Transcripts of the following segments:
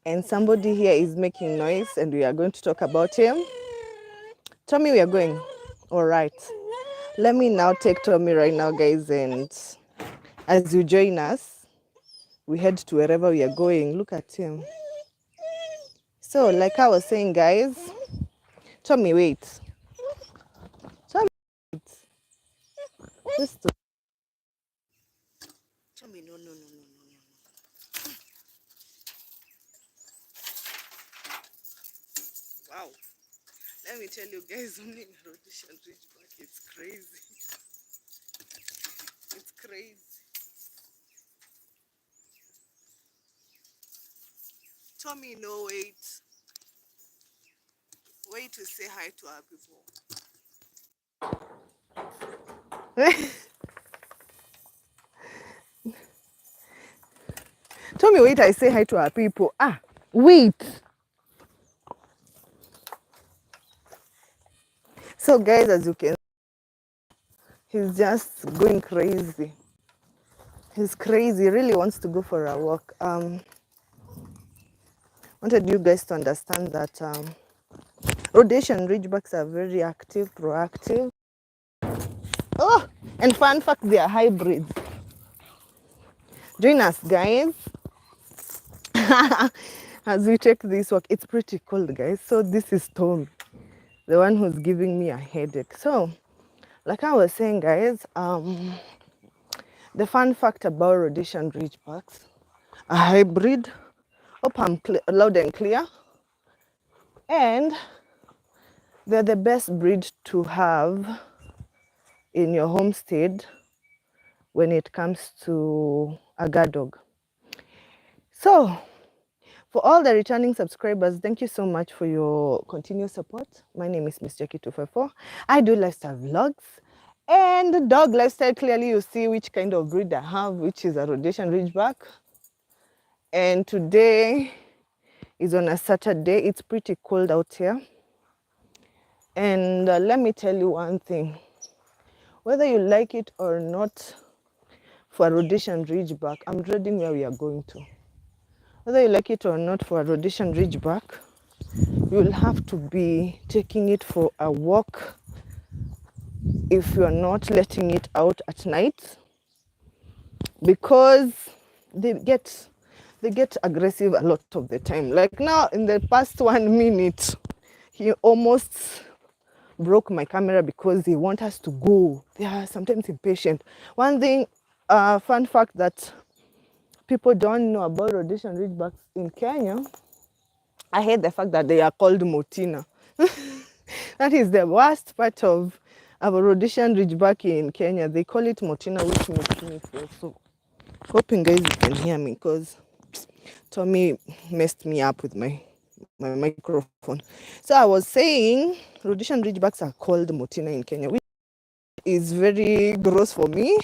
And somebody here is making noise, and we are going to talk about him. Tommy, we are going. All right. Let me now take Tommy right now, guys, and as you join us, we head to wherever we are going. Look at him. So, like I was saying, guys, Tommy, wait. Tommy, wait. Just Tommy, no. Wow. Let me tell you guys, something rotation ridgeback is crazy. It's crazy. Tommy, no, wait. Wait to say hi to our people. Tommy, wait, I say hi to our people. Wait. So, guys, as you can see, he's just going crazy. He's crazy. He really wants to go for a walk. Wanted you guys to understand that Rhodesian ridgebacks are very active, proactive. Oh, and fun fact, they are hybrids. Join us, guys, as we take this walk. It's pretty cold, guys. So this is Tom, the one who's giving me a headache. So, like I was saying, guys, the fun fact about Rhodesian ridgebacks, a hybrid. Hope I'm loud and clear. And they're the best breed to have in your homestead when it comes to a guard dog. So, for all the returning subscribers, thank you so much for your continued support. My name is Miss Jackie 254. I do lifestyle vlogs and dog lifestyle. Clearly, you see which kind of breed I have, which is a Rhodesian ridgeback. And today is on a Saturday. It's pretty cold out here. And let me tell you one thing. Whether you like it or not, for a Rhodesian ridgeback, I'm dreading where we are going to. Whether you like it or not, for a Rhodesian ridgeback, you will have to be taking it for a walk if you are not letting it out at night, because they get aggressive a lot of the time. Like now, in the past 1 minute, he almost broke my camera because they want us to go. They are sometimes impatient. One thing, fun fact that people don't know about Rhodesian ridgebacks in Kenya, I hate the fact that they are called Motina. That is the worst part of a Rhodesian ridgeback in Kenya. They call it Motina, which makes me feel so. Hoping guys you can hear me, because Tommy messed me up with my microphone. So I was saying Rhodesian ridgebacks are called Motina in Kenya, which is very gross for me,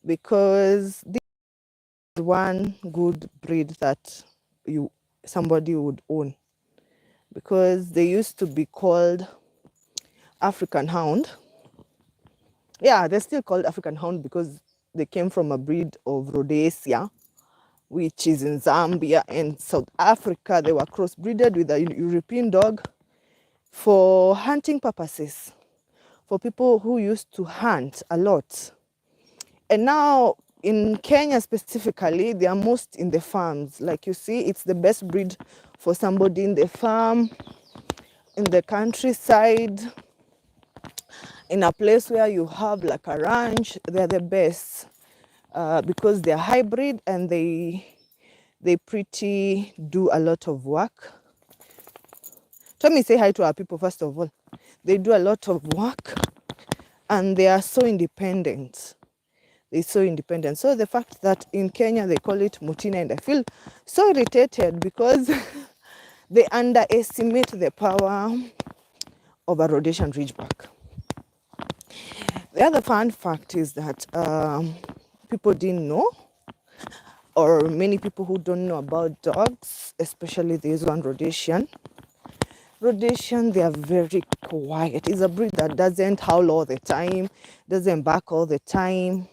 because this is one good breed that somebody would own, because they used to be called African Hound. Yeah, they're still called African Hound because they came from a breed of Rhodesia, which is in Zambia and South Africa. They were crossbreeded with a European dog for hunting purposes, for people who used to hunt a lot. And now in Kenya specifically, they are most in the farms. Like you see, it's the best breed for somebody in the farm, in the countryside, in a place where you have like a ranch. They're the best because they're hybrid and they pretty do a lot of work. Let me say hi to our people first of all. They do a lot of work and they are so independent. They're so independent. So the fact that in Kenya they call it Mutina, and I feel so irritated because they underestimate the power of a Rhodesian ridgeback. The other fun fact is that people didn't know, or many people who don't know about dogs, especially this one Rhodesian. Rhodesian, they are very quiet. It's a breed that doesn't howl all the time, doesn't bark all the time.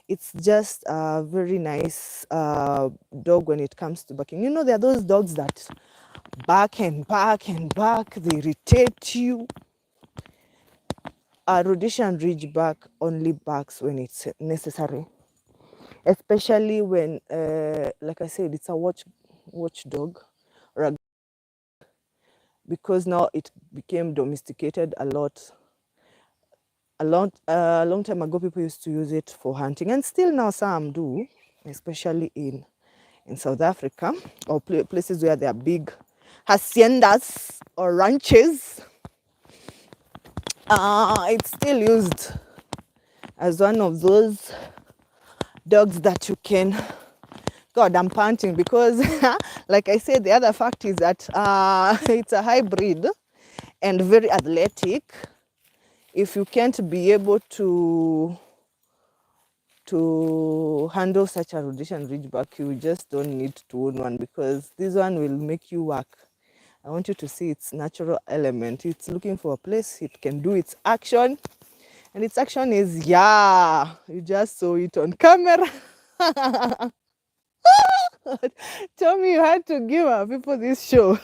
It's just a very nice dog when it comes to barking. You know, there are those dogs that bark and bark and bark, they irritate you. A Rhodesian Ridgeback only barks when it's necessary, especially when, like I said, it's a watchdog, because now it became domesticated a lot. A long time ago, people used to use it for hunting, and still now some do, especially in South Africa, or places where there are big haciendas or ranches. It's still used as one of those dogs that you can... God, I'm panting because like I said, the other fact is that it's a hybrid and very athletic. If you can't be able to handle such a Rhodesian Ridgeback, you just don't need to own one, because this one will make you work. I want you to see its natural element. It's looking for a place it can do its action, and its action is, yeah, you just saw it on camera. Tell me you had to give our people this show.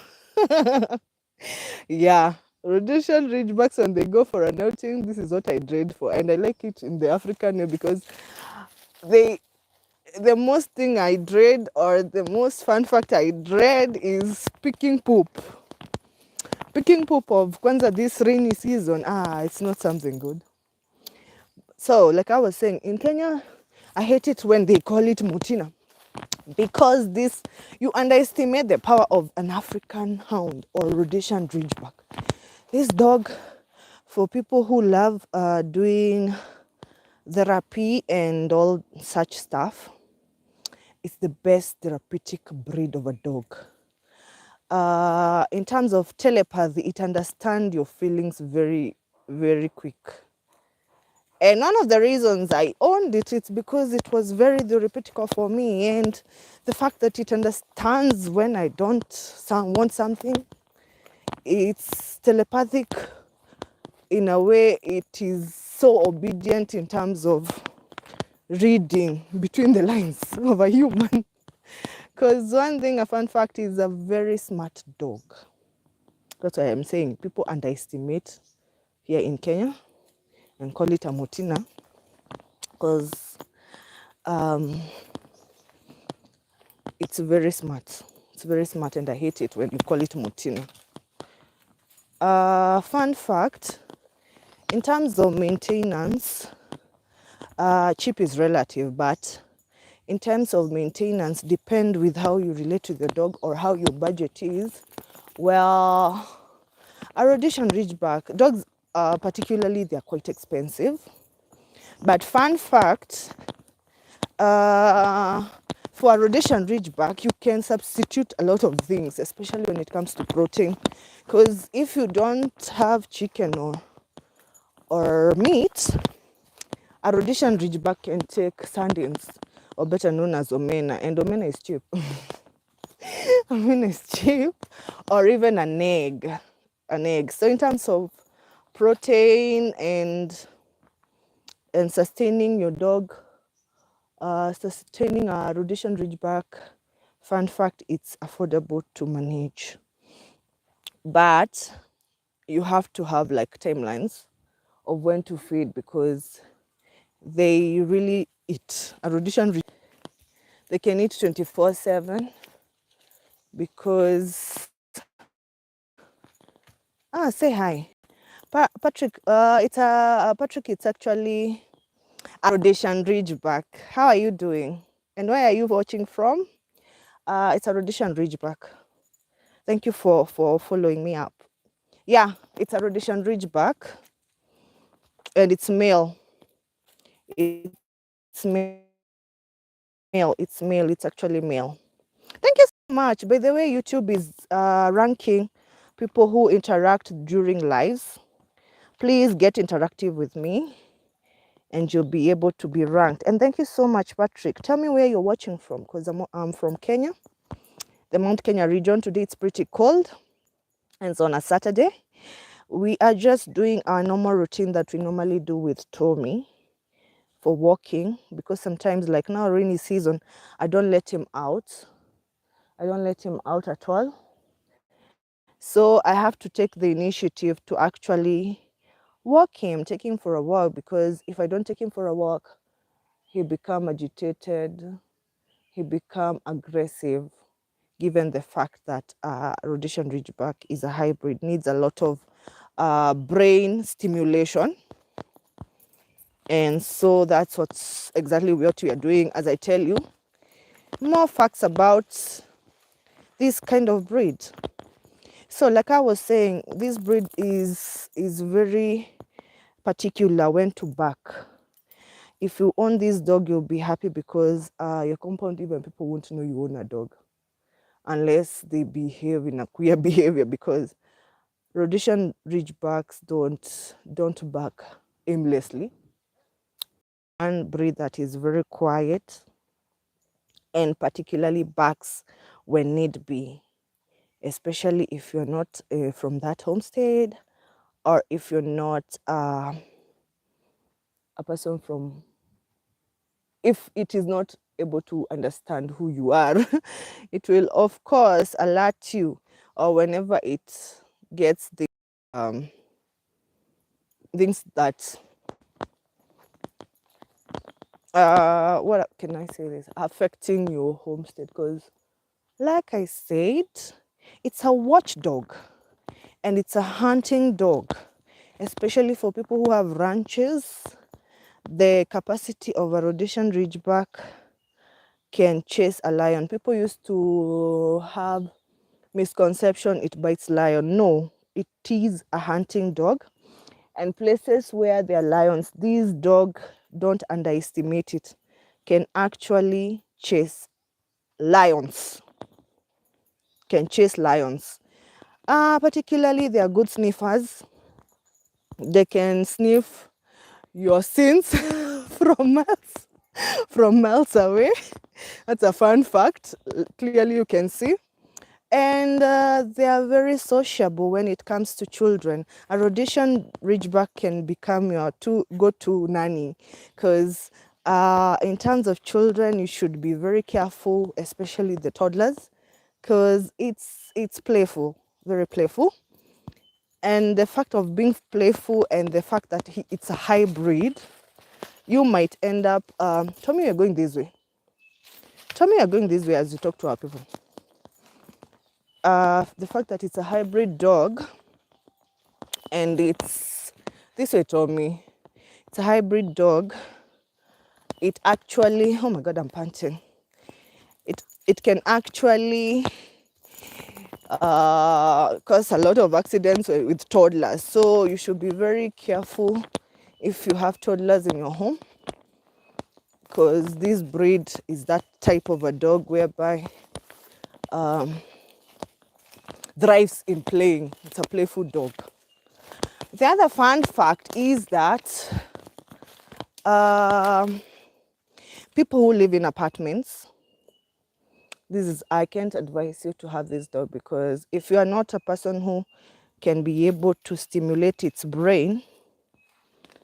Yeah, Rhodesian Ridgebacks, when they go for an outing, this is what I dread for. And I like it in the African way, because the most thing I dread, or the most fun fact I dread, is picking poop. Picking poop of kwanza this rainy season, it's not something good. So, like I was saying, in Kenya, I hate it when they call it mutina, because you underestimate the power of an African hound or Rhodesian Ridgeback. This dog, for people who love doing therapy and all such stuff, it's the best therapeutic breed of a dog. In terms of telepathy, it understands your feelings very, very quick. And one of the reasons I owned it, it's because it was very therapeutic for me. And the fact that it understands when I don't want something, it's telepathic in a way. It is so obedient in terms of reading between the lines of a human. Because one thing, a fun fact, is a very smart dog. That's why I'm saying people underestimate here in Kenya and call it a mutina, because it's very smart. It's very smart, and I hate it when you call it mutina. Fun fact, in terms of maintenance, cheap is relative, but in terms of maintenance, depend with how you relate to the dog or how your budget is. Well, a Rhodesian Ridgeback, dogs particularly, they're quite expensive. But fun fact, for a Rhodesian Ridgeback, you can substitute a lot of things, especially when it comes to protein. Because if you don't have chicken or meat, a Rhodesian Ridgeback can take sardines, or better known as omena, and omena is cheap. Omena is cheap, or even an egg. So in terms of protein and sustaining your dog, sustaining a Rhodesian Ridgeback, fun fact, it's affordable to manage. But you have to have like timelines of when to feed, because they really eat. A Rhodesian, they can eat 24/7, because say hi, Patrick. Patrick. It's actually a Rhodesian Ridgeback. How are you doing? And where are you watching from? It's a Rhodesian Ridgeback. Thank you for following me up. Yeah, it's a Rhodesian Ridgeback, and it's male. It's male. It's male. It's actually male. Thank you so much. By the way, YouTube is ranking people who interact during lives. Please get interactive with me, and you'll be able to be ranked. And thank you so much, Patrick. Tell me where you're watching from, because I'm from Kenya, the Mount Kenya region. Today it's pretty cold, and it's on a Saturday. We are just doing our normal routine that we normally do with Tommy for walking, because sometimes, like now rainy season, I don't let him out. I don't let him out at all. So I have to take the initiative to actually walk him, take him for a walk, because if I don't take him for a walk, he become agitated, he become aggressive, given the fact that Rhodesian Ridgeback is a hybrid, needs a lot of brain stimulation. And so that's what's exactly what we are doing. As I tell you more facts about this kind of breed. So like I was saying, this breed is very particular when to back. If you own this dog, you'll be happy, because your compound, even people won't know you own a dog unless they behave in a queer behavior, because Rhodesian Ridgebacks don't bark aimlessly. One breed that is very quiet and particularly barks when need be, especially if you're not from that homestead, or if you're not a person from, if it is not able to understand who you are, it will of course alert you, or whenever it gets the things that what can I say this, affecting your homestead. Because like I said, it's a watchdog and it's a hunting dog, especially for people who have ranches. The capacity of a Rhodesian Ridgeback can chase a lion. People used to have misconception it bites lion. No, it is a hunting dog. And places where there are lions, these dog, don't underestimate it, can actually chase lions. Can chase lions. Particularly, they are good sniffers. They can sniff your sins from miles away. That's a fun fact. Clearly, you can see. And they are very sociable when it comes to children. A Rhodesian Ridgeback can become your go-to nanny, because in terms of children, you should be very careful, especially the toddlers, because it's playful, very playful. And the fact of being playful and the fact that it's a hybrid, you might end up, tell me you're going this way. Tell me you're going this way as you talk to our people. The fact that it's a hybrid dog, and it's this way, Tommy. It's a hybrid dog. It actually, oh my God, I'm panting. It can actually cause a lot of accidents with toddlers. So you should be very careful if you have toddlers in your home, because this breed is that type of a dog whereby thrives in playing. It's a playful dog. The other fun fact is that people who live in apartments, I can't advise you to have this dog, because if you are not a person who can be able to stimulate its brain,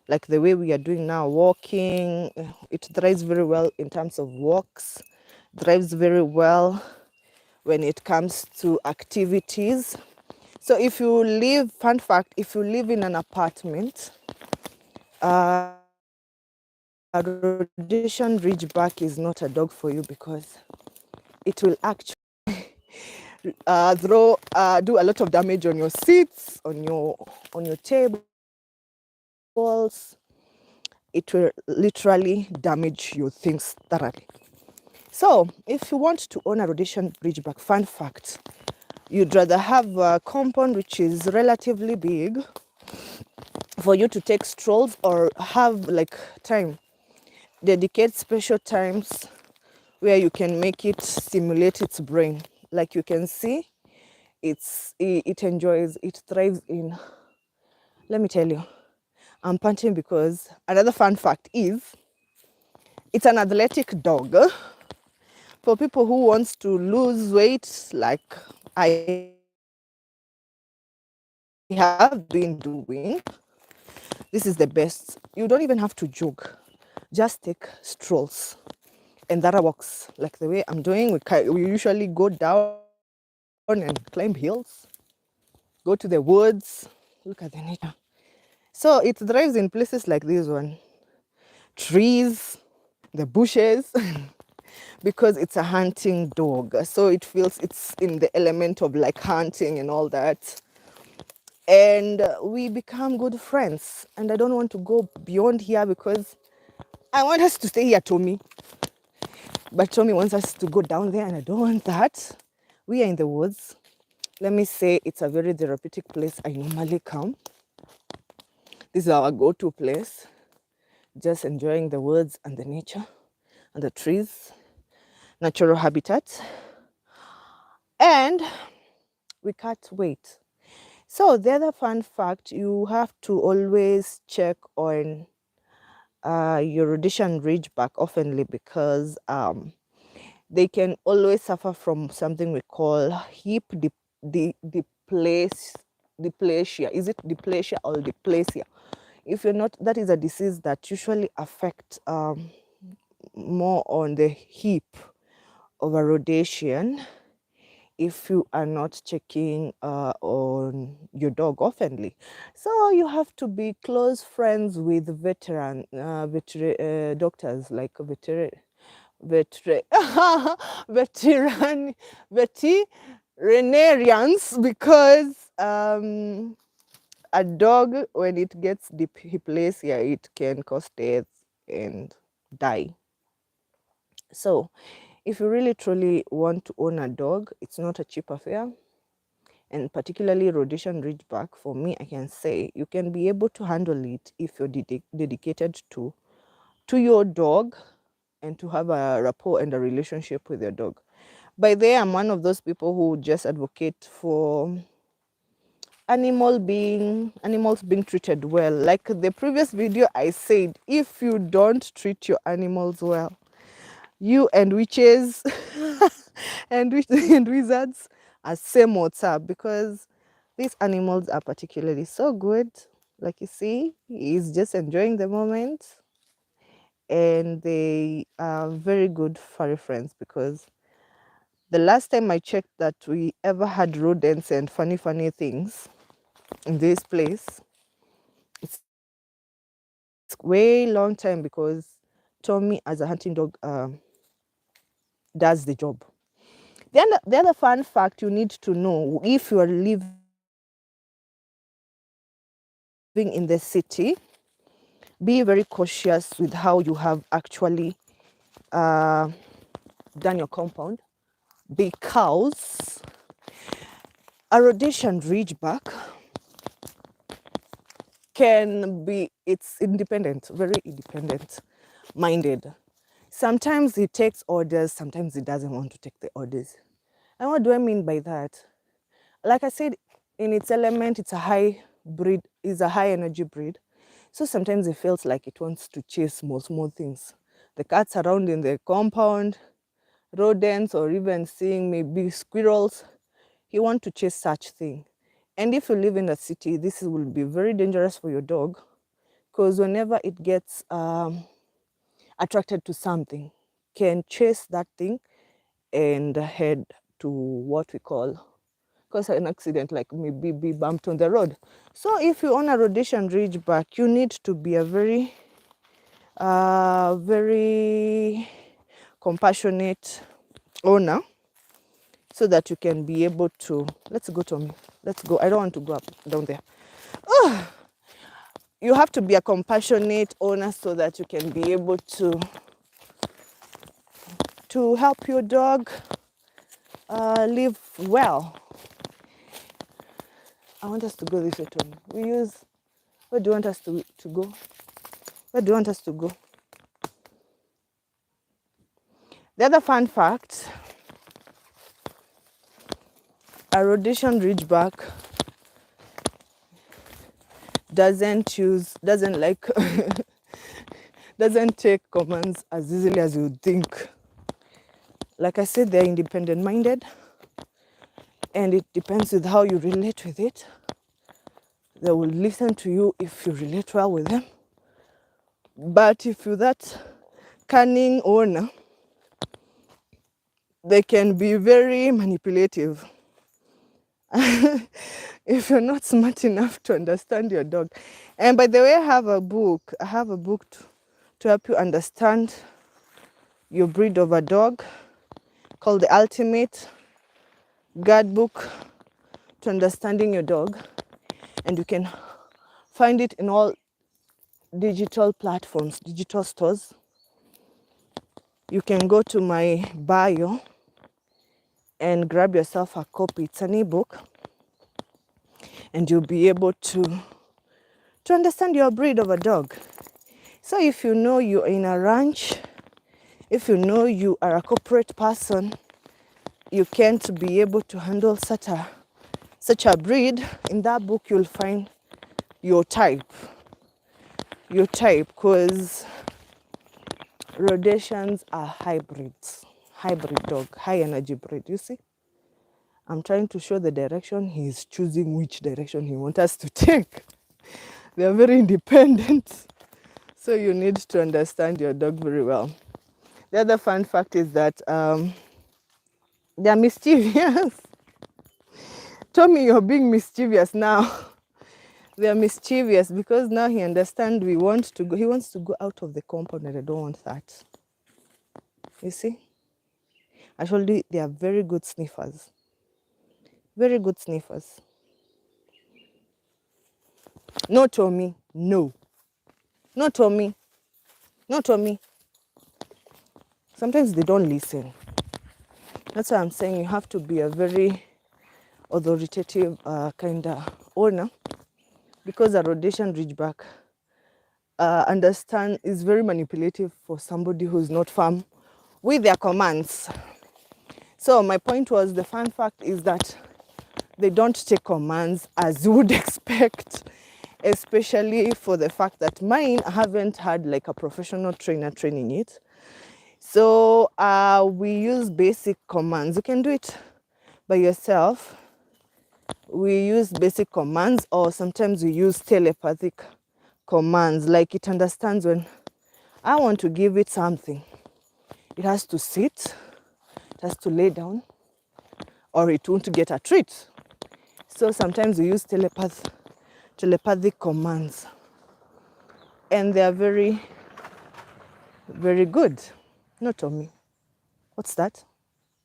like the way we are doing now, walking, it thrives very well in terms of walks, thrives very well when it comes to activities. So if you live, fun fact, if you live in an apartment, a Rhodesian Ridgeback is not a dog for you, because it will actually do a lot of damage on your seats, on your tables. It will literally damage your things thoroughly. So if you want to own a Rhodesian Ridgeback, fun fact, you'd rather have a compound which is relatively big for you to take strolls, or have like time, dedicate special times where you can make it stimulate its brain. Like you can see, it enjoys, it thrives in, let me tell you, I'm panting because another fun fact is it's an athletic dog. For people who wants to lose weight, like I have been doing, this is the best. You don't even have to jog. just take strolls. And that walks like the way I'm doing. We usually go down and climb hills, go to the woods, look at the nature. So it thrives in places like this one, trees, the bushes, because it's a hunting dog. So it feels it's in the element of like hunting and all that. And we become good friends. And I don't want to go beyond here because I want us to stay here, Tommy. But Tommy wants us to go down there, and I don't want that. We are in the woods. Let me say it's a very therapeutic place I normally come. This is our go-to place. Just enjoying the woods and the nature and the trees, natural habitat. And we can't wait. So the other fun fact, you have to always check on your Rhodesian Ridgeback oftenly because they can always suffer from something we call hip dysplasia. Is it dysplasia or dysplasia? If you're not, that is a disease that usually affects more on the hip of a Rhodesian if you are not checking on your dog oftenly. So you have to be close friends with veteran doctors, like veterinarians, because a dog, when it gets dysplasia, it can cause death and die. So if you really truly want to own a dog, it's not a cheap affair. And particularly Rhodesian Ridgeback, for me, I can say you can be able to handle it if you're dedicated to your dog and to have a rapport and a relationship with your dog. By the way, I'm one of those people who just advocate for animals being treated well. Like the previous video I said, if you don't treat your animals well, you and witches and wizards are same what's up, because these animals are particularly so good. Like you see, he's just enjoying the moment, and they are very good furry friends, because the last time I checked that we ever had rodents and funny things in this place, it's way long time, because Tommy as a hunting dog does the job. Then the other fun fact you need to know, if you are living in the city, be very cautious with how you have actually done your compound, because a Rhodesian Ridgeback can be, it's independent, very independent minded. Sometimes he takes orders, sometimes he doesn't want to take the orders. And what do I mean by that? Like I said, in its element, it's a high breed, is a high energy breed. So sometimes it feels like it wants to chase small things. The cats around in the compound, rodents, or even seeing maybe squirrels, he wants to chase such thing. And if you live in a city, this will be very dangerous for your dog, because whenever it gets attracted to something, can chase that thing and head to what we call, cause an accident, like maybe be bumped on the road. So if you own a Rhodesian Ridgeback, you need to be a very compassionate owner, so that you can be able to, let's go, Tommy, let's go. I don't want to go up down there. You have to be a compassionate owner so that you can be able to help your dog live well. I want us to go this way, Tommy. Where do you want us to go? Where do you want us to go? The other fun fact, a Rhodesian Ridgeback doesn't take commands as easily as you would think. Like I said, they're independent minded, and it depends with how you relate with it. They will listen to you if you relate well with them. But if you're that cunning owner, they can be very manipulative if you're not smart enough to understand your dog. And by the way, I have a book to help you understand your breed of a dog, called The Ultimate Guidebook to Understanding Your Dog. And you can find it in all digital platforms, digital stores. You can go to my bio and grab yourself a copy. It's an ebook, and you'll be able to understand your breed of a dog. So if you know you're in a ranch, if you know you are a corporate person, you can't be able to handle such a breed, in that book you'll find your type, because Rhodesians are hybrid dog, high energy breed. You see, I'm trying to show the direction. He's choosing which direction he wants us to take. They are very independent, so you need to understand your dog very well. The other fun fact is that they are mischievous. Tommy, you're being mischievous now. They are mischievous because now he understands he wants to go out of the compound, and I don't want that. You see? I told you they are very good sniffers. Very good sniffers. No, Tommy. No. No, Tommy. No, Tommy. Sometimes they don't listen. That's why I'm saying you have to be a very authoritative kind of owner, because a Rhodesian Ridgeback is very manipulative for somebody who's not firm with their commands. So my point was, the fun fact is that they don't take commands as you would expect, especially for the fact that mine haven't had like a professional trainer training it. So we use basic commands. You can do it by yourself. We use basic commands, or sometimes we use telepathic commands. Like, it understands when I want to give it something. It has to sit, it has to lay down, or it won't get a treat. So sometimes we use telepathic commands, and they are very, very good. No, Tommy. What's that?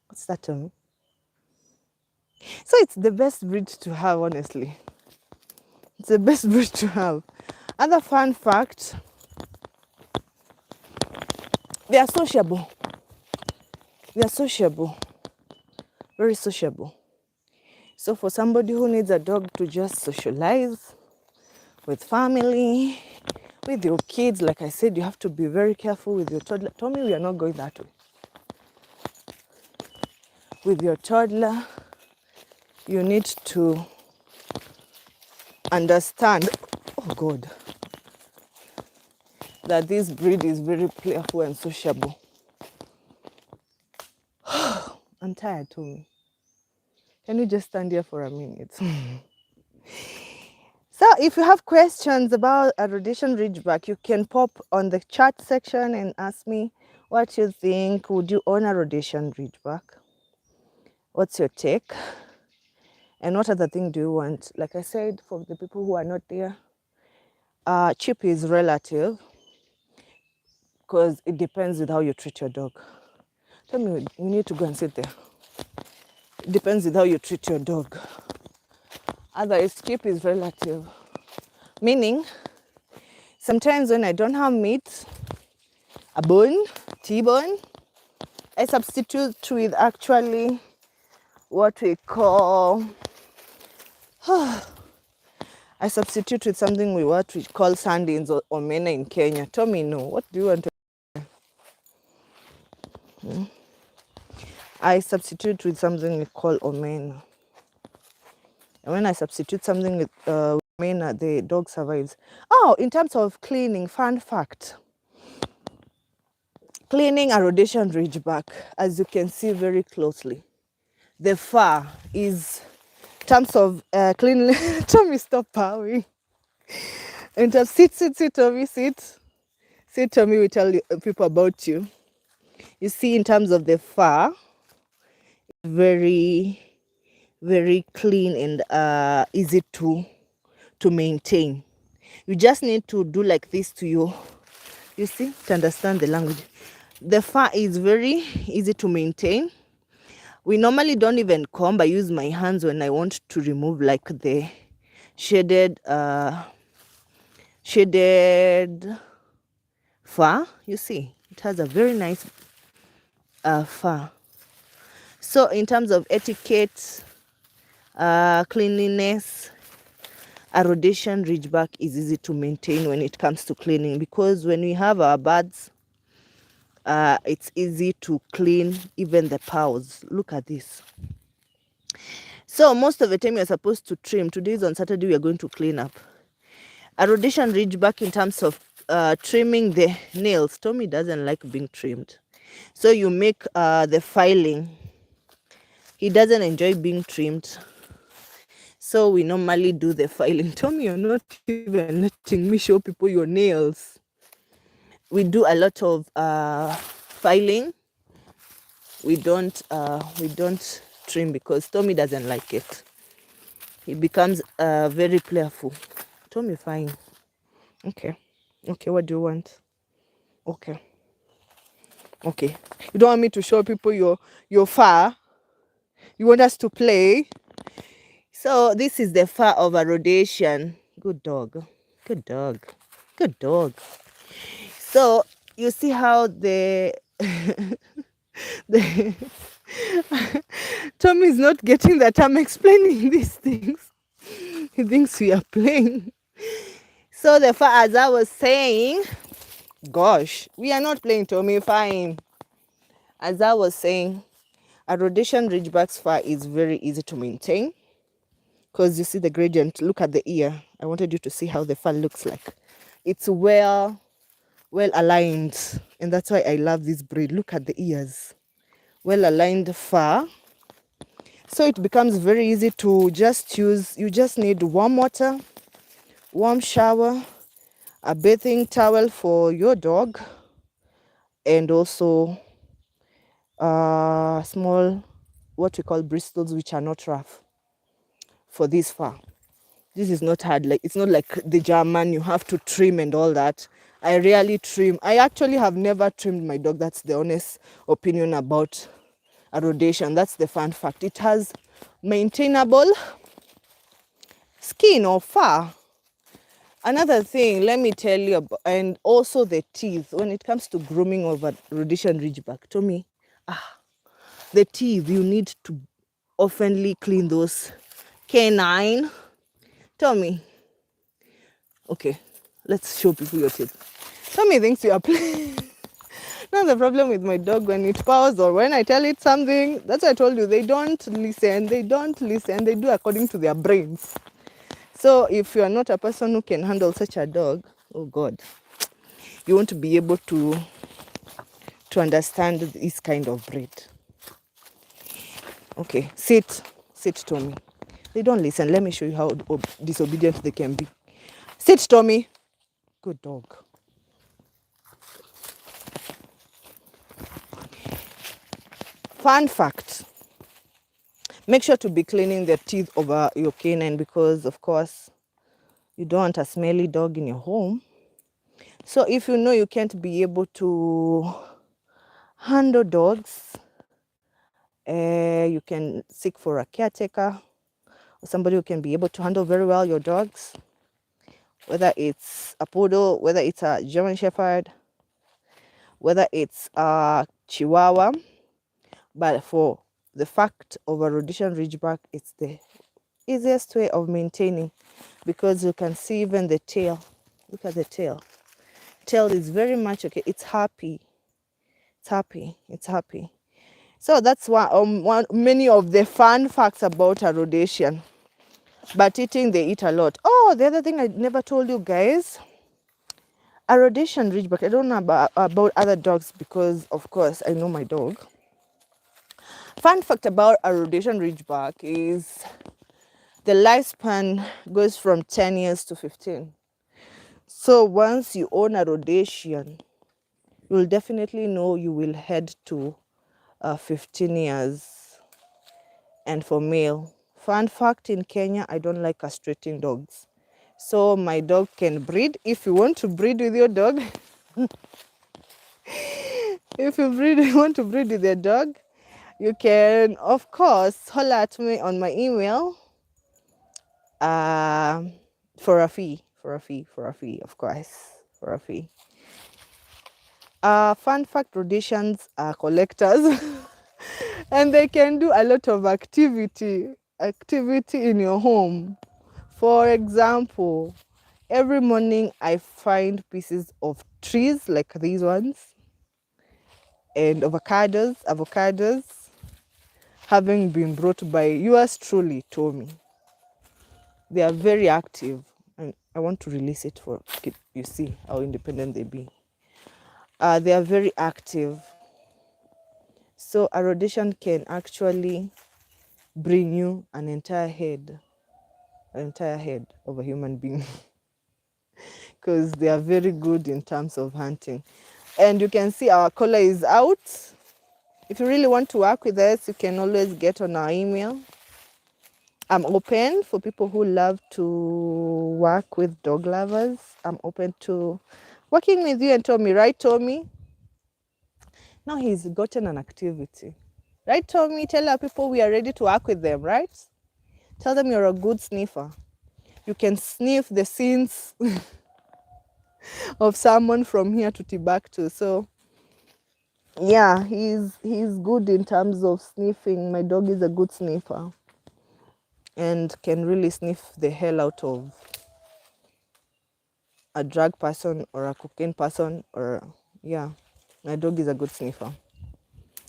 What's that, Tommy? So it's the best breed to have, honestly. It's the best breed to have. Other fun fact, they are sociable. They are sociable. Very sociable. So for somebody who needs a dog to just socialize with family, with your kids, like I said, you have to be very careful with your toddler. Tommy, we are not going that way. With your toddler, you need to understand, oh God, that this breed is very playful and sociable. I'm tired, Tommy. Can you just stand here for a minute? So if you have questions about a Rhodesian Ridgeback, you can pop on the chat section and ask me what you think. Would you own a Rhodesian Ridgeback? What's your take? And what other thing do you want? Like I said, for the people who are not there, cheap is relative, because it depends with how you treat your dog. Tell me, you need to go and sit there. It depends with how you treat your dog. Otherwise, cheap is relative. Meaning, sometimes when I don't have meat, a bone, T-bone, I substitute with actually what we call, I substitute with something with what we call sardines or omena in Kenya. Tell me, no, what do you want to I substitute with something we call omena. And when I substitute something with omena, the dog survives. Oh, in terms of cleaning, fun fact. Cleaning a Rhodesian Ridgeback, as you can see very closely, the fur is, in terms of cleanliness, Tommy, stop powering. In terms, sit, Tommy, sit. See, tell me, we tell people about you. You see, in terms of the fur, very, very clean and easy to maintain. You just need to do like this to you see, to understand the language. The fur is very easy to maintain. We normally don't even comb. I use my hands when I want to remove like the shaded fur. You see, it has a very nice fur. So in terms of etiquette, cleanliness, a Rhodesian Ridgeback is easy to maintain when it comes to cleaning, because when we have our birds, it's easy to clean even the paws. Look at this. So most of the time you're supposed to trim. Today is on Saturday, we are going to clean up. A Rhodesian Ridgeback, in terms of trimming the nails, Tommy doesn't like being trimmed. So you make the filing. He doesn't enjoy being trimmed. So we normally do the filing. Tommy, you're not even letting me show people your nails. We do a lot of filing. We don't trim because Tommy doesn't like it. He becomes very playful. Tommy, fine. Okay. Okay, what do you want? Okay. Okay. You don't want me to show people your fur? You want us to play? So this is the fur of a Rhodesian. Good dog. Good dog. Good dog. So you see how the Tommy is not getting that I'm explaining these things. He thinks we are playing. So the fur, as I was saying, gosh, we are not playing, Tommy, fine. As I was saying, a Rhodesian Ridgeback's fur is very easy to maintain because you see the gradient. Look at the ear. I wanted you to see how the fur looks like. It's well aligned, and that's why I love this breed. Look at the ears. Well aligned fur. So it becomes very easy to just use. You just need warm water, warm shower, a bathing towel for your dog, and also small, what we call bristles, which are not rough for this fur. This is not hard. Like, it's not like the German, you have to trim and all that. I rarely trim. I actually have never trimmed my dog. That's the honest opinion about a Rhodesian. That's the fun fact. It has maintainable skin or fur. Another thing, let me tell you about, and also the teeth. When it comes to grooming of a Rhodesian Ridgeback, Tommy, the teeth, you need to oftenly clean those canine. Tommy, okay, let's show people your teeth. Tommy thinks you are playing. Not the problem with my dog when it paws or when I tell it something. That's what I told you. They don't listen. They don't listen. They do according to their brains. So if you are not a person who can handle such a dog, oh God, you won't be able to understand this kind of breed. Okay, sit, Tommy. They don't listen. Let me show you how disobedient they can be. Sit, Tommy. Good dog. Fun fact. Make sure to be cleaning the teeth of your canine because, of course, you don't want a smelly dog in your home. So if you know you can't be able to handle dogs, you can seek for a caretaker or somebody who can be able to handle very well your dogs, whether it's a poodle, whether it's a German Shepherd, whether it's a Chihuahua. But for the fact of a Rhodesian Ridgeback, it's the easiest way of maintaining because you can see even the tail. Look at the tail. Tail is very much okay. It's happy. It's happy. It's happy. So that's one many of the fun facts about a Rhodesian. But eating, they eat a lot. Oh, the other thing I never told you guys, a Rhodesian Ridgeback. I don't know about other dogs because, of course, I know my dog. Fun fact about a Rhodesian Ridgeback is the lifespan goes from 10 years to 15. So once you own a Rhodesian, you will definitely know you will head to 15 years. And for male, fun fact, in Kenya, I don't like castrating dogs. So my dog can breed. If you want to breed with your dog, if you want to breed with your dog, you can, of course, holler at me on my email for a fee, of course, for a fee. Fun fact, Rhodesians are collectors and they can do a lot of activity in your home. For example, every morning I find pieces of trees like these ones and avocados having been brought by yours truly, Tommy. They are very active and I want to release it for you see how independent they be. They are very active. So a Rhodesian can actually bring you an entire head of a human being because they are very good in terms of hunting. And you can see our collar is out. If you really want to work with us, you can always get on our email. I'm open for people who love to work with dog lovers. I'm open to working with you and Tommy, right, Tommy? Now he's gotten an activity. Right, Tommy? Tell our people we are ready to work with them, right? Tell them you're a good sniffer. You can sniff the scenes of someone from here to Timbuktu. So yeah, he's good in terms of sniffing. My dog is a good sniffer and can really sniff the hell out of a drug person or a cocaine person, or yeah, my dog is a good sniffer.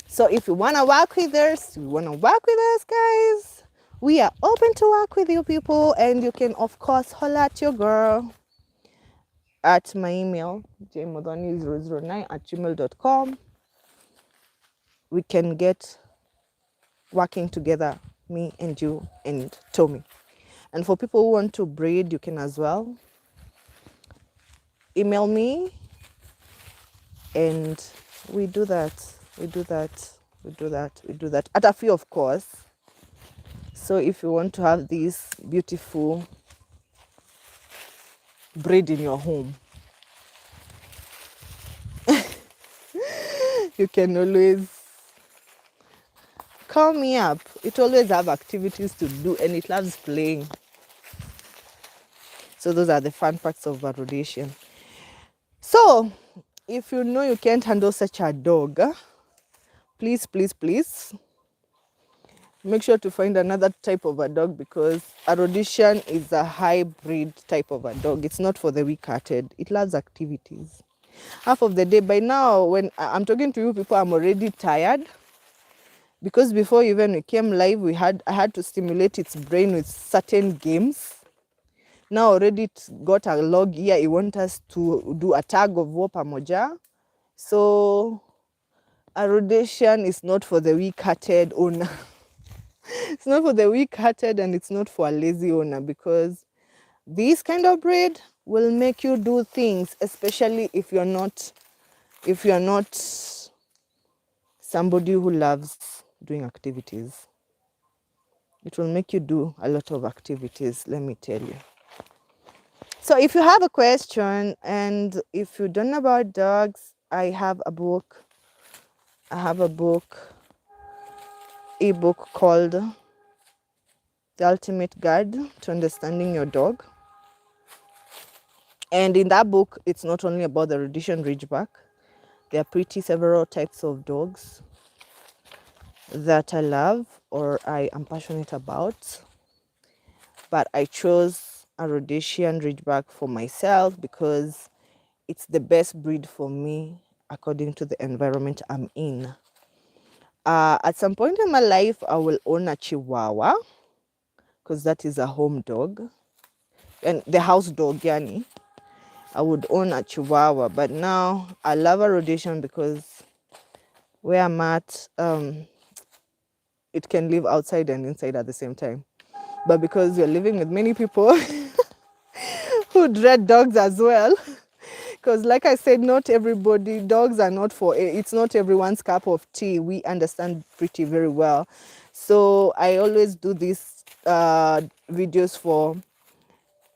So if you want to work with us, guys, we are open to work with you people, and you can of course holler at your girl at my email jmodhoni009@gmail.com. We can get working together, me and you and Tommy. And for people who want to breed, you can as well email me, and we do that at a fee, of course. So if you want to have this beautiful breed in your home, you can always call me up. It always have activities to do and it loves playing. So those are the fun facts of a Rhodesian. So if you know you can't handle such a dog, please make sure to find another type of a dog, because a Rhodesian is a hybrid type of a dog. It's not for the weak-hearted. It loves activities. Half of the day, by now, when I'm talking to you people, I'm already tired, because before even we came live, I had to stimulate its brain with certain games. Now already it's got a log here. It wants us to do a tag of war pamoja. So a Rhodesian is not for the weak-hearted owner. It's not for the weak-hearted, and it's not for a lazy owner, because this kind of breed will make you do things, especially if you're not somebody who loves doing activities. It will make you do a lot of activities, let me tell you. So if you have a question, and if you don't know about dogs, I have a book ebook called The Ultimate Guide to Understanding Your Dog. And in that book, it's not only about the Rhodesian Ridgeback. There are several types of dogs that I love or I am passionate about. But I chose a Rhodesian Ridgeback for myself because it's the best breed for me according to the environment I'm in. At some point in my life, I will own a Chihuahua, because that is a home dog. And the house dog, yani. I would own a Chihuahua, but now I love a Rhodesian because where I'm at, it can live outside and inside at the same time. But because you're living with many people who dread dogs as well, because like I said, not everybody, dogs are not for, it's not everyone's cup of tea. We understand pretty very well. So I always do these videos for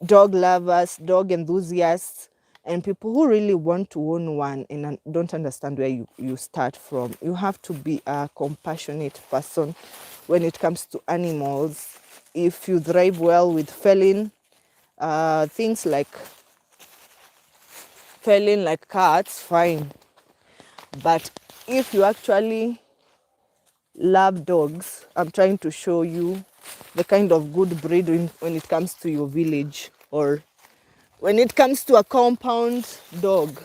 dog lovers, dog enthusiasts, and people who really want to own one and don't understand where you start from. You have to be a compassionate person when it comes to animals. If you thrive well with feline, things like feline like cats, fine. But if you actually love dogs, I'm trying to show you the kind of good breed when it comes to your village, or when it comes to a compound dog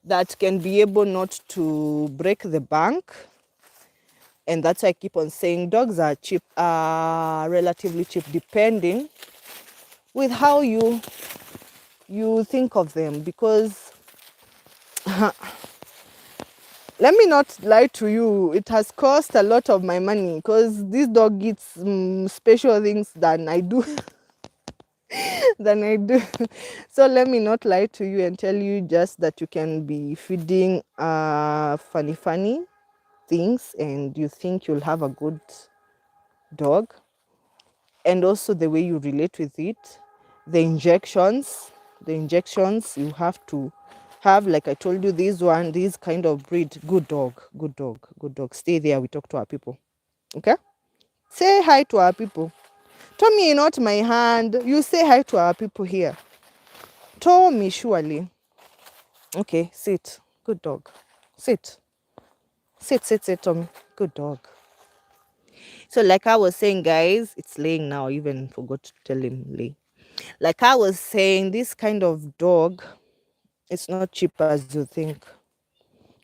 that can be able not to break the bank. And that's why I keep on saying dogs are cheap, relatively cheap, depending with how you think of them. Because let me not lie to you, it has cost a lot of my money, because this dog eats special things than I do. So let me not lie to you and tell you just that you can be feeding funny things and you think you'll have a good dog. And also the way you relate with it, the injections you have to have, like I told you, this kind of breed. Good dog. Stay there, we talk to our people. Okay, say hi to our people. Tommy, not my hand. You say hi to our people here. Tommy, surely. Okay, sit. Good dog. Sit, Tommy. Good dog. So like I was saying, guys, it's laying now. I even forgot to tell him lay. Like I was saying, this kind of dog, it's not cheap as you think.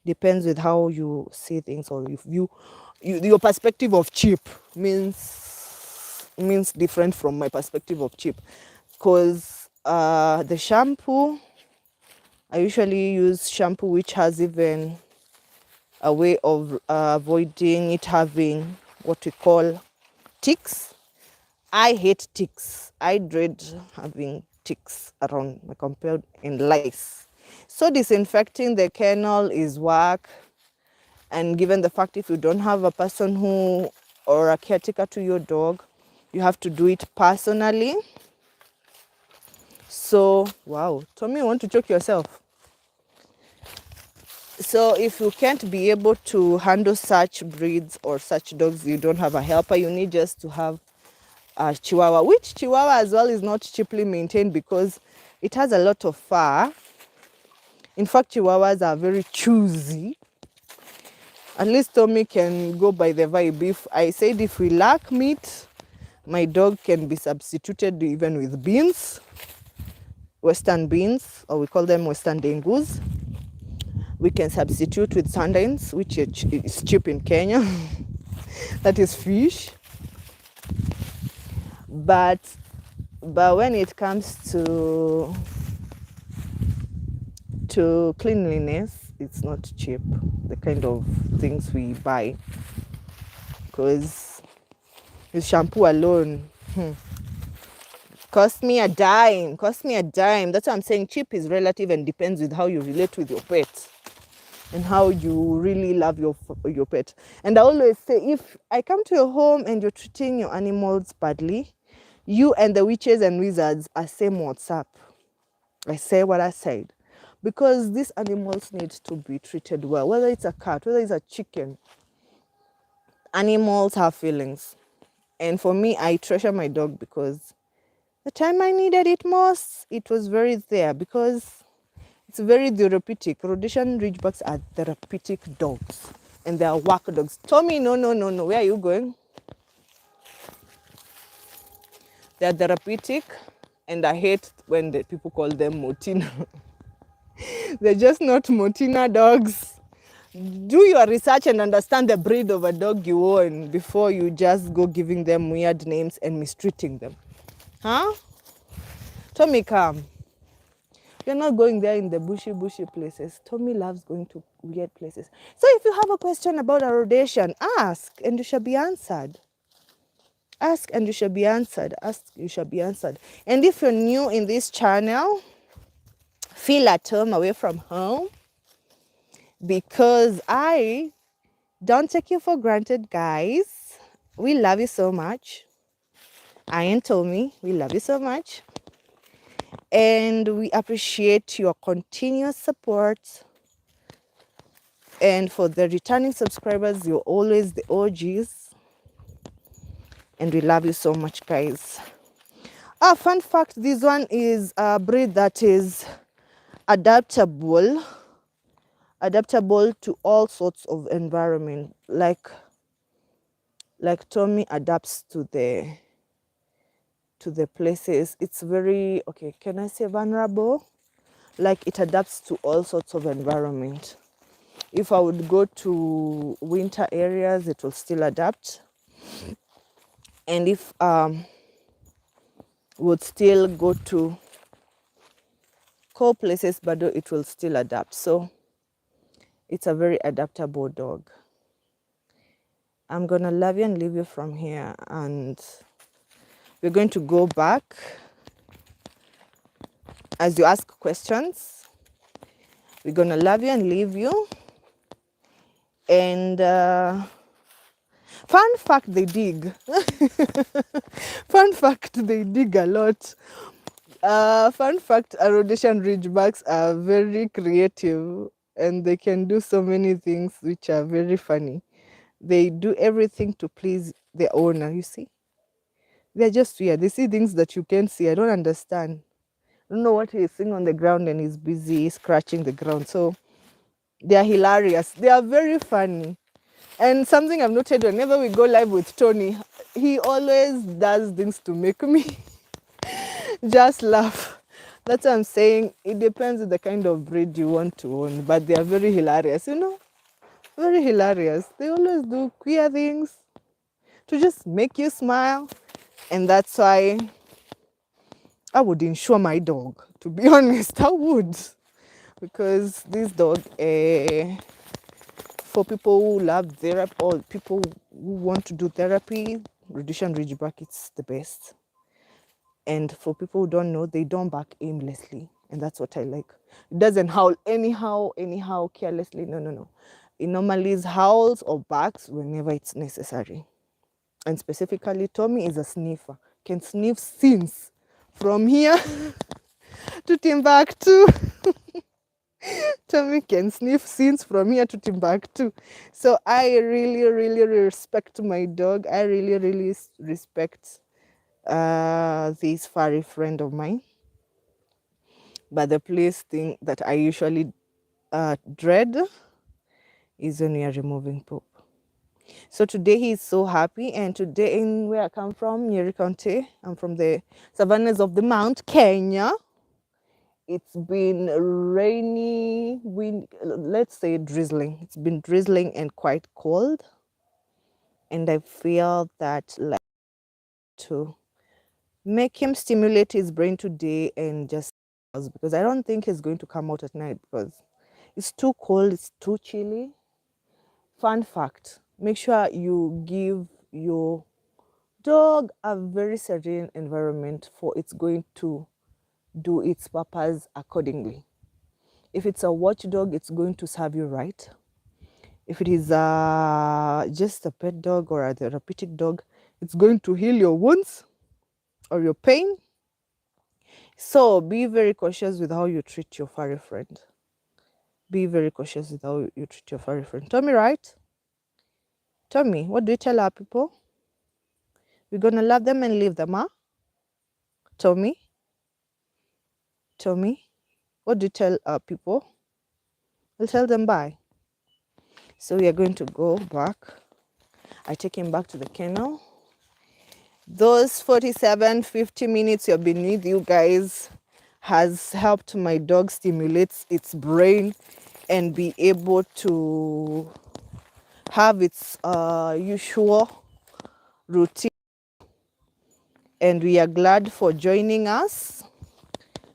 Depends with how you see things, or if your perspective of cheap means different from my perspective of cheap. Because the shampoo, I usually use shampoo which has even a way of avoiding it having what we call ticks. I hate ticks. I dread having ticks around my compound and lice. So disinfecting the kennel is work. And given the fact if you don't have a person who or a caretaker to your dog, you have to do it personally. So, wow, Tommy, you want to choke yourself? So if you can't be able to handle such breeds or such dogs, you don't have a helper, you need just to have a Chihuahua, which Chihuahua as well is not cheaply maintained because it has a lot of fur. In fact, Chihuahuas are very choosy. At least Tommy can go by the vibe. If I said if we lack meat, my dog can be substituted even with beans, Western beans, or we call them Western dengus. We can substitute with sardines, which is cheap in Kenya. That is fish. But when it comes to cleanliness, it's not cheap, the kind of things we buy. Because the shampoo alone cost me a dime. That's what I'm saying. Cheap is relative and depends with how you relate with your pet and how you really love your pet. And I always say, if I come to your home and you're treating your animals badly, you and the witches and wizards are same WhatsApp. I say what I said. Because these animals need to be treated well. Whether it's a cat, whether it's a chicken, animals have feelings. And for me, I treasure my dog because the time I needed it most, it was very there, because it's very therapeutic. Rhodesian Ridgebacks are therapeutic dogs and they are work dogs. Tommy, no. Where are you going? They are therapeutic, and I hate when the people call them Motina. They're just not Motina dogs. Do your research and understand the breed of a dog you own before you just go giving them weird names and mistreating them. Huh? Tommy, come. You're not going there in the bushy places. Tommy loves going to weird places. So if you have a question about a Rhodesian, ask and you shall be answered. Ask and you shall be answered. And if you're new in this channel, feel at home away from home, because I don't take you for granted, guys. We love you so much. Ian told me we love you so much, and we appreciate your continuous support. And for the returning subscribers, you're always the OGs, and we love you so much, guys. Fun fact, this one is a breed that is adaptable to all sorts of environment, like Tommy adapts to the places. It's very, okay, can I say vulnerable? Like, it adapts to all sorts of environment. If I would go to winter areas, it will still adapt. And if would still go to cold places, but it will still adapt. So it's a very adaptable dog. I'm gonna love you and leave you from here, and we're going to go back as you ask questions. We're gonna love you and leave you. And fun fact, they dig. Fun fact, they dig a lot. Fun fact, Rhodesian Ridgebacks are very creative, and they can do so many things which are very funny. They do everything to please their owner, you see. They're just weird. They see things that you can't see. I don't understand. I don't know what he's seeing on the ground, and he's busy scratching the ground. So they are hilarious. They are very funny. And something I've noted, whenever we go live with Tony, he always does things to make me just laugh. That's what I'm saying. It depends on the kind of breed you want to own, but they are very hilarious, you know? Very hilarious. They always do queer things to just make you smile. And that's why I would insure my dog, to be honest. I would. Because this dog, for people who love therapy, or people who want to do therapy, Rhodesian Ridgeback, it's the best. And for people who don't know, they don't bark aimlessly. And that's what I like. It doesn't howl anyhow, carelessly. No. It normally howls or barks whenever it's necessary. And specifically, Tommy is a sniffer. Can sniff scenes from here to Timbuktu. Tommy can sniff scenes from here to Timbuktu. So I really respect my dog. I really respect this furry friend of mine. But the place thing that I usually dread is when we are removing poop. So today he's so happy, and today, in where I come from, Nyeri County, I'm from the savannas of the Mount Kenya. It's been rainy, let's say drizzling. It's been drizzling and quite cold. And I feel that, like, to make him stimulate his brain today and just, because I don't think he's going to come out at night because it's too cold, it's too chilly. Fun fact, make sure you give your dog a very serene environment for it's going to do its purpose accordingly. If it's a watchdog, it's going to serve you right. If it is just a pet dog or a therapeutic dog, it's going to heal your wounds or your pain. So be very cautious with how you treat your furry friend. Be very cautious with how you treat your furry friend. Tommy, right? Tommy, what do you tell our people? We're going to love them and leave them, huh? Tommy, what do you tell our people? We'll tell them bye. So we are going to go back. I take him back to the kennel. Those 50 minutes you've been with you guys has helped my dog stimulate its brain and be able to have its usual routine. And we are glad for joining us.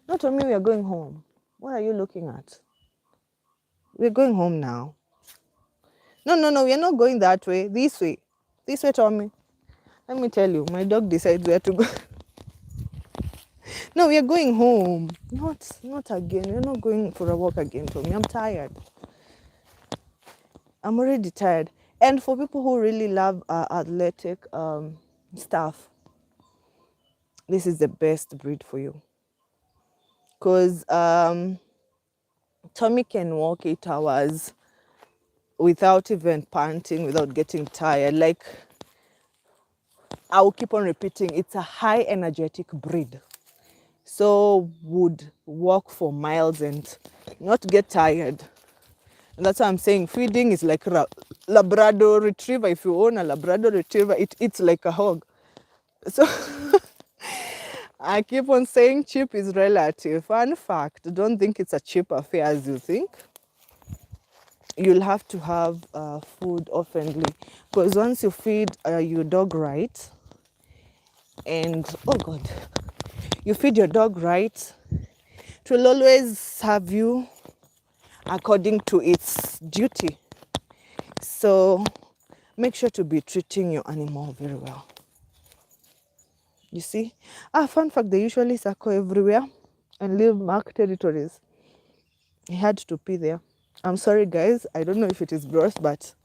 Not only we are going home. What are you looking at? We're going home now. No, we are not going that way. This way. This way, Tommy. Let me tell you, my dog decides where to go. No, we are going home. Not again. We're not going for a walk again, Tommy. I'm tired. I'm already tired. And for people who really love athletic stuff, this is the best breed for you. Because Tommy can walk 8 hours without even panting, without getting tired. Like, I'll keep on repeating, it's a high energetic breed. So would walk for miles and not get tired. And that's why I'm saying feeding is like Labrador retriever. If you own a Labrador retriever, it eats like a hog. So I keep on saying cheap is relative. Fun fact, don't think it's a cheap affair as you think. You'll have to have food oftenly, because once you feed your dog right, and oh God, you feed your dog right, it will always serve you according to its duty. So make sure to be treating your animal very well. You see? Fun fact, they usually circle everywhere and leave marked territories. He had to pee there. I'm sorry guys, I don't know if it is gross, but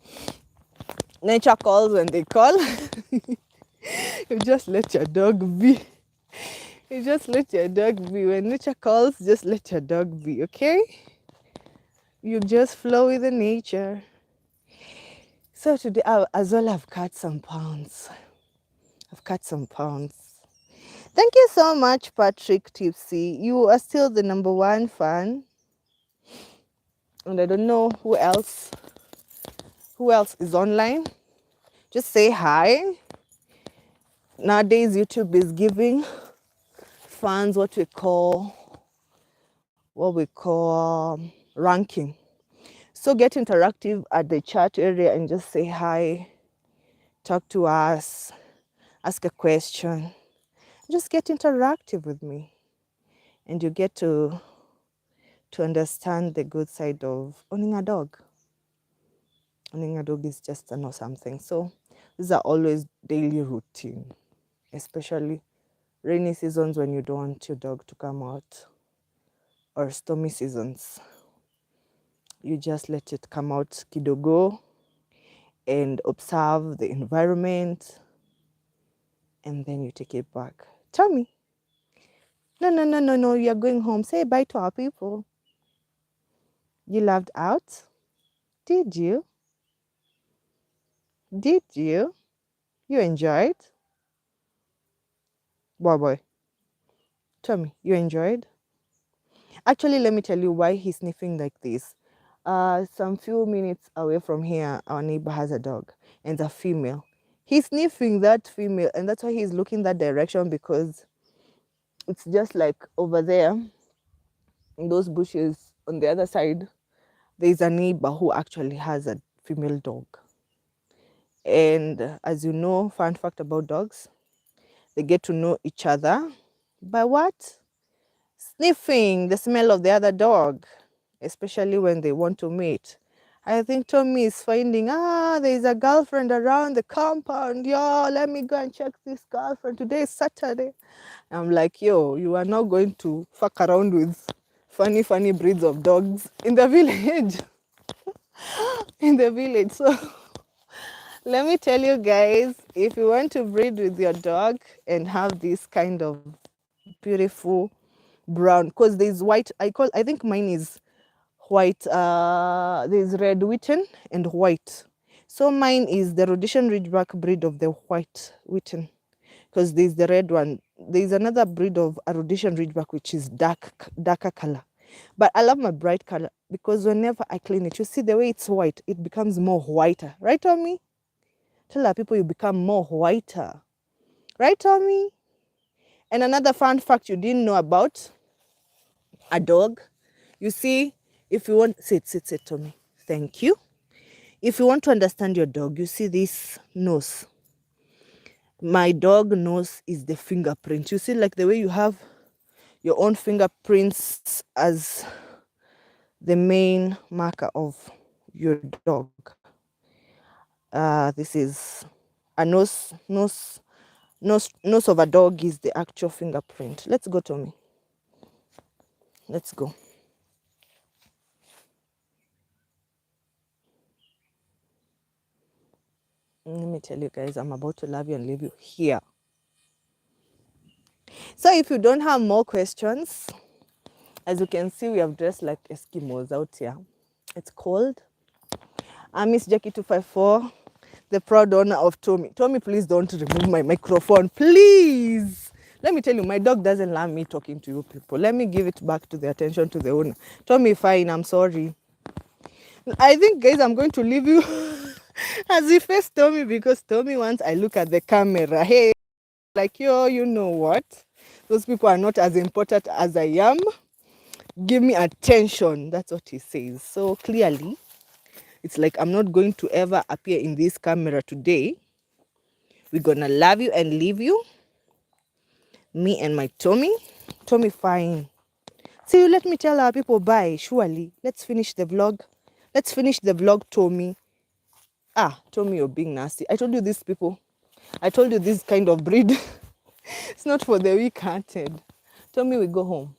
nature calls when they call. You just let your dog be. You just let your dog be. When nature calls, just let your dog be, okay? You just flow with the nature. So today, as well, I've cut some pounds. Thank you so much, Patrick Tipsy. You are still the #1 fan. And I don't know who else is online. Just say hi. Nowadays, YouTube is giving fans what we call ranking. So get interactive at the chat area and just say hi, talk to us, ask a question. Just get interactive with me, and you get to understand the good side of owning a dog. Owning a dog is just an awesome thing. So these are always daily routine, especially rainy seasons when you don't want your dog to come out, or stormy seasons. You just let it come out kidogo and observe the environment, and then you take it back. Tommy, no, you're going home. Say bye to our people. You loved out? Did you? Did you? You enjoyed? Boy. Tommy, you enjoyed? Actually, let me tell you why he's sniffing like this. Some few minutes away from here, our neighbor has a dog, and a female. He's sniffing that female, and that's why he's looking that direction, because it's just like over there in those bushes on the other side, there's a neighbor who actually has a female dog. And as you know, fun fact about dogs, they get to know each other by what? Sniffing the smell of the other dog, especially when they want to mate. I think Tommy is finding, there's a girlfriend around the compound. Yo, let me go and check this girlfriend. Today is Saturday. I'm like, yo, you are not going to fuck around with funny breeds of dogs in the village. In the village. So let me tell you guys, if you want to breed with your dog and have this kind of beautiful brown, because there's white, I think mine is white, there's red Witten and white. So mine is the Rhodesian Ridgeback breed of the white Witten, because there's the red one. There's another breed of a Rhodesian Ridgeback which is darker color. But I love my bright color, because whenever I clean it, you see the way it's white, it becomes more whiter. Right, Tommy? Tell our people you become more whiter. Right, Tommy? And another fun fact you didn't know about a dog. You see, if you want, sit, Tommy. Thank you. If you want to understand your dog, you see this nose. My dog nose is the fingerprint. You see, like the way you have your own fingerprints as the main marker of your dog. This is a nose of a dog is the actual fingerprint. Let's go, Tommy. Let's go. Let me tell you guys, I'm about to love you and leave you here. So if you don't have more questions, as you can see, we have dressed like Eskimos out here. It's cold. I'm Miss Jackie 254, the proud owner of Tommy. Tommy, please don't remove my microphone, please. Let me tell you, my dog doesn't love me talking to you people. Let me give it back to the attention to the owner. Tommy, fine, I'm sorry. I think, guys, I'm going to leave you as he faced Tommy, because Tommy wants I look at the camera. Hey, like, yo, you know what? Those people are not as important as I am. Give me attention. That's what he says. So clearly, it's like I'm not going to ever appear in this camera today. We're going to love you and leave you. Me and my Tommy. Tommy, fine. See, let me tell our people bye, surely. Let's finish the vlog. Let's finish the vlog, Tommy. Ah, Tommy, you're being nasty. I told you these people. I told you this kind of breed. It's not for the weak-hearted. Tommy, we go home.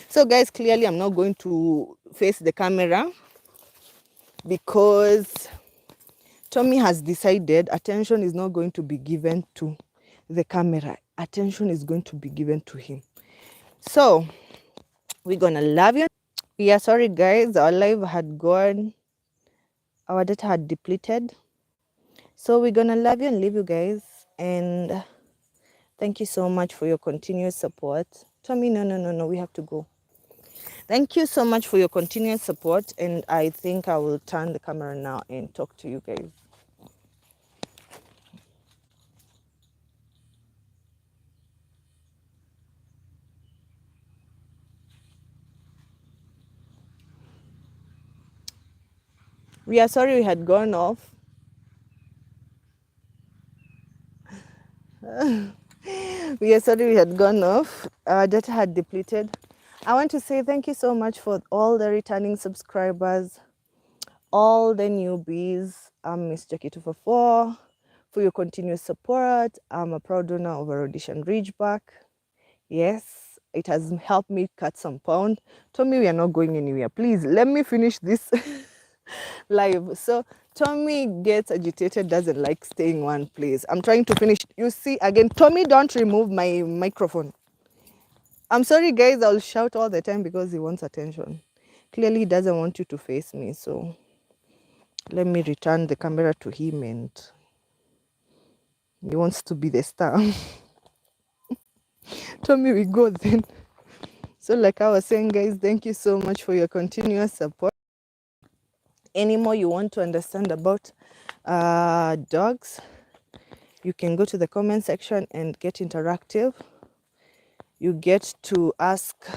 So, guys, clearly I'm not going to face the camera because Tommy has decided attention is not going to be given to the camera. Attention is going to be given to him. So, we're going to love you. Yeah, sorry, guys. Our live had gone. Our data had depleted. So, we're going to love you and leave you guys. And thank you so much for your continuous support. Tommy, no, we have to go. Thank you so much for your continuous support. And I think I will turn the camera now and talk to you guys. We are sorry we had gone off. We are sorry we had gone off. Our data had depleted. I want to say thank you so much for all the returning subscribers, all the newbies. I'm Miss Jackie 244 for your continuous support. I'm a proud owner of a Rhodesian Ridgeback. Yes, it has helped me cut some pound. Tommy, we are not going anywhere. Please let me finish this live. So Tommy gets agitated, doesn't like staying one place. I'm trying to finish. You see, again, Tommy, don't remove my microphone. I'm sorry, guys. I'll shout all the time because he wants attention. Clearly, he doesn't want you to face me. So let me return the camera to him, and he wants to be the star. Tommy, we go then. So like I was saying, guys, thank you so much for your continuous support. Any more you want to understand about dogs, you can go to the comment section and get interactive. You get to ask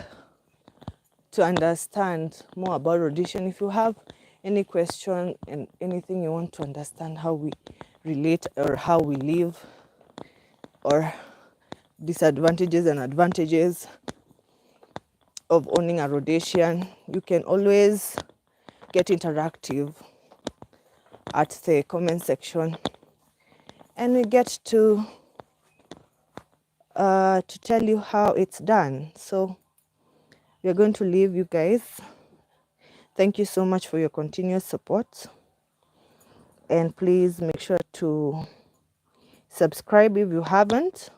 to understand more about Rhodesian. If you have any question and anything you want to understand how we relate or how we live, or disadvantages and advantages of owning a Rhodesian, you can always get interactive at the comment section, and we get to tell you how it's done. So we're going to leave you guys. Thank you so much for your continuous support, and please make sure to subscribe if you haven't,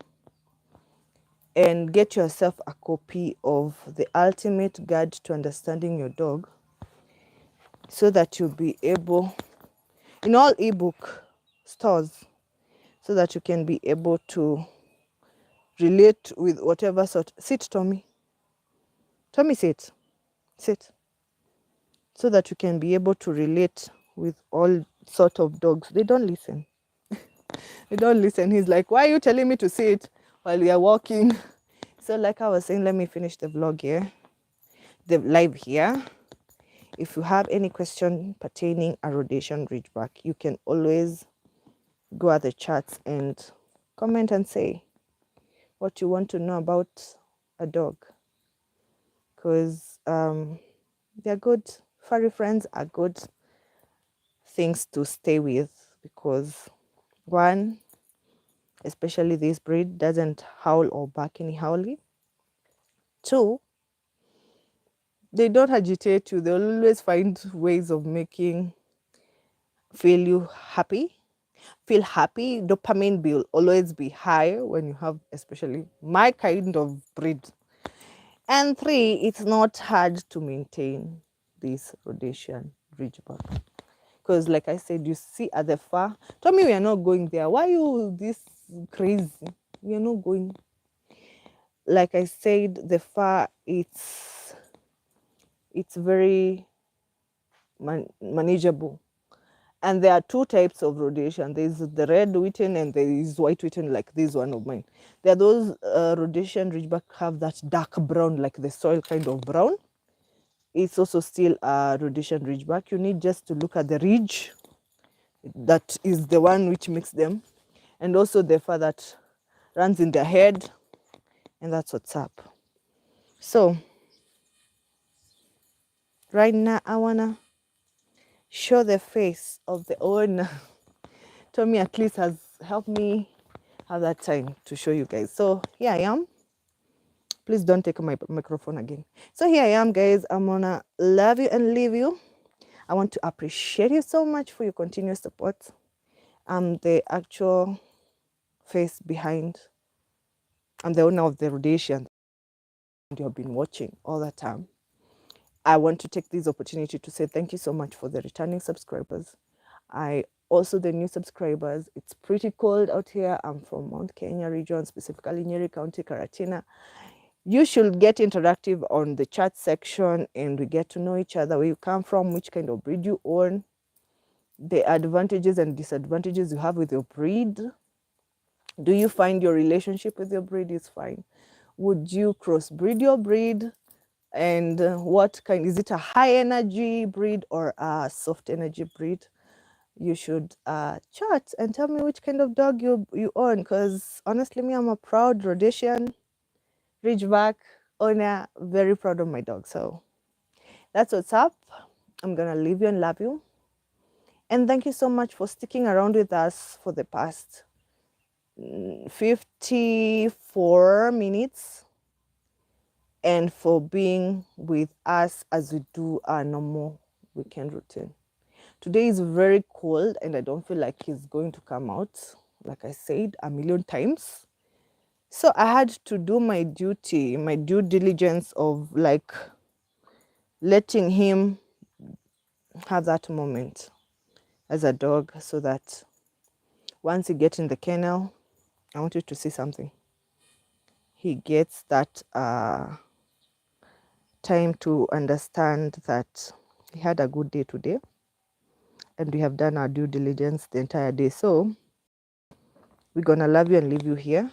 and get yourself a copy of the Ultimate Guide to Understanding Your Dog, so that you'll be able, in all ebook stores, so that you can be able to relate with whatever sort. Sit, Tommy. Tommy, sit. Sit. So that you can be able to relate with all sort of dogs. They don't listen. They don't listen. He's like, why are you telling me to sit while we are walking? So like I was saying, let me finish the vlog here, the live here. If you have any question pertaining a Rhodesian Ridgeback, you can always go at the chats and comment and say what you want to know about a dog, because they're good. Furry friends are good things to stay with, because one, especially this breed, doesn't howl or bark anyhowly. Two, They don't agitate you. They'll always find ways of making feel you happy. Feel happy. Dopamine will always be high when you have, especially my kind of breed. And three, it's not hard to maintain this Rhodesian Ridgeback. Because like I said, you see at the far, tell me we are not going there. Why you this crazy? We are not going. Like I said, the far, it's very manageable. And there are two types of rhodesian. There's the red wheaten and there is white wheaten, like this one of mine. There are those rhodesian ridgeback have that dark brown, like the soil kind of brown. It's also still a Rhodesian ridgeback. You need just to look at the ridge. That is the one which makes them. And also the fur that runs in their head. And that's what's up. So, right now, I want to show the face of the owner. Tommy at least has helped me have that time to show you guys. So, here I am. Please don't take my microphone again. So here I am, guys. I'm gonna love you and leave you. I want to appreciate you so much for your continuous support. I'm the actual face behind. I'm the owner of the Rhodesian you have been watching all the time. I want to take this opportunity to say thank you so much for the returning subscribers. Also the new subscribers. It's pretty cold out here. I'm from Mount Kenya region, specifically Nyeri County, Karatina. You should get interactive on the chat section and we get to know each other, where you come from, which kind of breed you own, the advantages and disadvantages you have with your breed. Do you find your relationship with your breed is fine? Would you crossbreed your breed? And what kind, is it a high energy breed or a soft energy breed? You should chat and tell me which kind of dog you own, because honestly, me, I'm a proud Rhodesian Ridgeback owner, very proud of my dog. So that's what's up. I'm gonna leave you and love you. And thank you so much for sticking around with us for the past 54 minutes and for being with us as we do our normal weekend routine. Today is very cold and I don't feel like he's going to come out, like I said a million times. So I had to do my duty, my due diligence of like letting him have that moment as a dog, so that once he gets in the kennel, I want you to see something. He gets that time to understand that he had a good day today and we have done our due diligence the entire day. So we're gonna love you and leave you here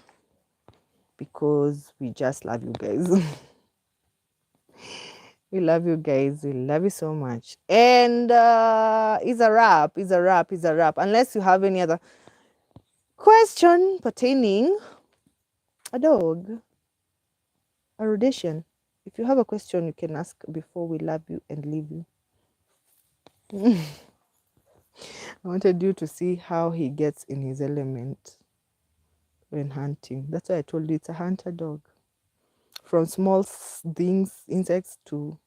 because we just love you guys. We love you guys. We love you so much. And it's a wrap. It's a wrap. It's a wrap. Unless you have any other question pertaining a dog, a Rhodesian. If you have a question, you can ask before we love you and leave you. I wanted you to see how he gets in his element when hunting. That's why I told you it's a hunter dog. From small things, insects, to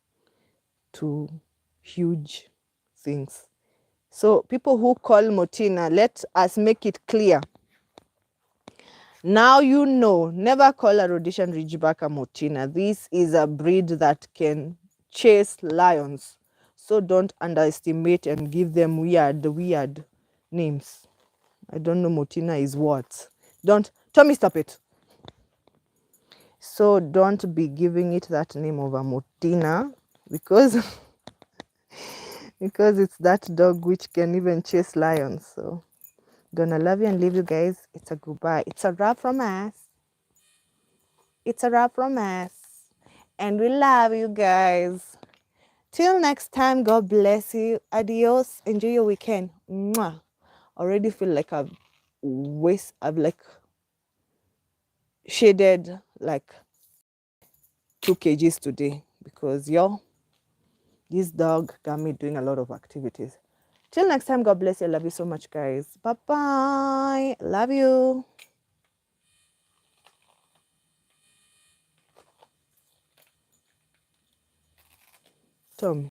huge things. So people who call Motina, let us make it clear. Now you know, never call a Rhodesian Ridgeback a Motina. This is a breed that can chase lions. So don't underestimate and give them weird names. I don't know Motina is what. Don't, Tommy, stop it. So don't be giving it that name of a Motina because because it's that dog which can even chase lions. So gonna love you and leave you guys. It's a goodbye. It's a wrap from us. It's a wrap from us. And we love you guys. Till next time, God bless you. Adios. Enjoy your weekend. Mwah. Already feel like I've like shaded like 2 kgs today because this dog got me doing a lot of activities. Till next time, God bless you. I love you so much, guys. Bye-bye. Love you. Tell me.